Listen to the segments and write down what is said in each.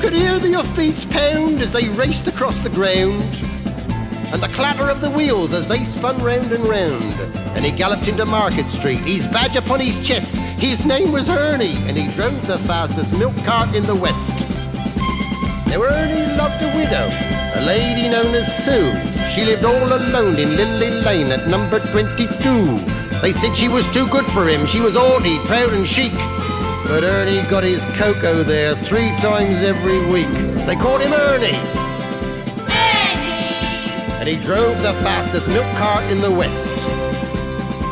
could hear the hoofbeats pound as they raced across the ground, and the clatter of the wheels as they spun round and round. And he galloped into Market Street, his badge upon his chest. His name was Ernie, and he drove the fastest milk cart in the West. Now Ernie loved a widow, a lady known as Sue. She lived all alone in Lily Lane at number 22. They said she was too good for him. She was haughty, proud and chic. But Ernie got his cocoa there 3 times every week. They called him Ernie. And he drove the fastest milk cart in the West.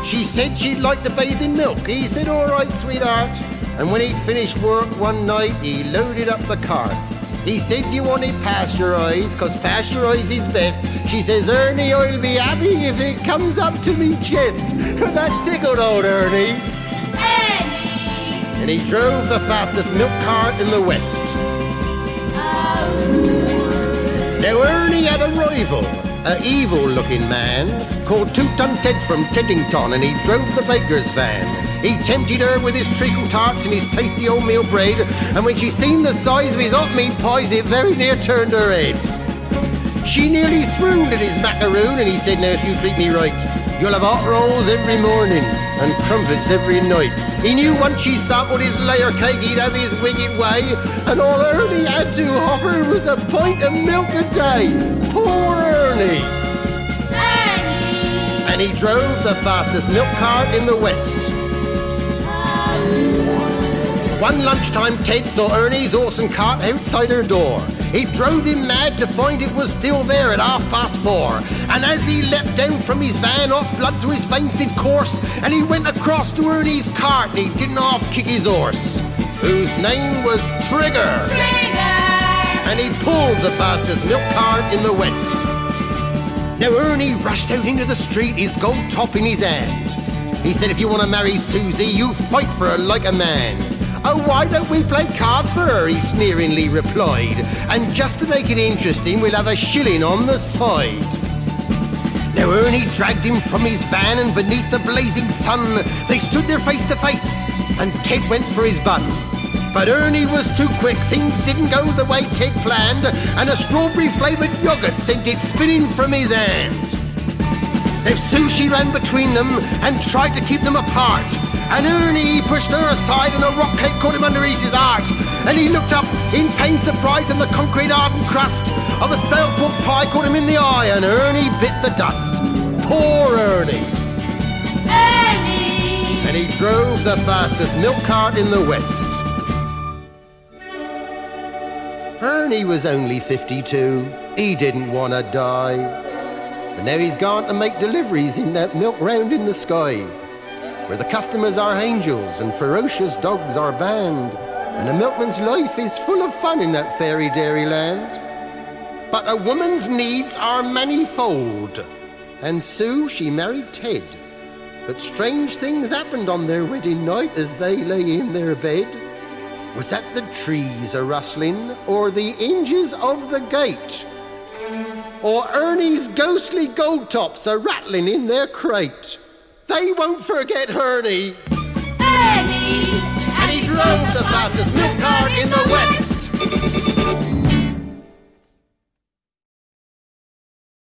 She said she'd like to bathe in milk. He said, all right, sweetheart. And when he'd finished work one night, he loaded up the cart. He said, you want it pasteurised, 'cause pasteurised is best. She says, Ernie, I'll be happy if it comes up to me chest. That tickled old Ernie. And he drove the fastest milk cart in the West. Now Ernie had a rival, an evil-looking man called Two-Ton Ted from Teddington, and he drove the baker's van. He tempted her with his treacle tarts and his tasty oatmeal bread, and when she seen the size of his hot meat pies, it very near turned her head. She nearly swooned at his macaroon, and he said, now if you treat me right, you'll have hot rolls every morning and crumpets every night. He knew once she sampled his layer cake, he'd have his wicked way, and all Ernie had to offer was a pint of milk a day. Poor Ernie! And he drove the fastest milk cart in the West. One lunchtime, Ted saw Ernie's horse and cart outside her door. He drove him mad to find it was still there at 4:30. And as he leapt down from his van, hot blood through his veins did course, and he went across to Ernie's cart and he didn't half kick his horse, whose name was Trigger. And he pulled the fastest milk cart in the West. Now Ernie rushed out into the street, his gold top in his hand. He said, if you want to marry Susie, you fight for her like a man. Oh, why don't we play cards for her, he sneeringly replied. And just to make it interesting, we'll have a shilling on the side. Now Ernie dragged him from his van, and beneath the blazing sun, they stood there face to face, and Ted went for his bun. But Ernie was too quick, things didn't go the way Ted planned, and a strawberry-flavoured yoghurt sent it spinning from his hand. Now Sue, she ran between them and tried to keep them apart, and Ernie pushed her aside and a rock cake caught him underneath his heart. And he looked up in pained surprise, and the concrete hardened crust of a stale pork pie caught him in the eye, and Ernie bit the dust. Poor Ernie! And he drove the fastest milk cart in the West. Ernie was only 52. He didn't want to die. But now he's gone to make deliveries in that milk round in the sky, where the customers are angels and ferocious dogs are banned, and a milkman's life is full of fun in that fairy dairy land. But a woman's needs are manifold, and Sue, she married Ted. But strange things happened on their wedding night as they lay in their bed. Was that the trees a-rustling, or the hinges of the gate? Or Ernie's ghostly gold tops a-rattling in their crate? They won't forget Ernie. And he drove the fastest milk cart in the West.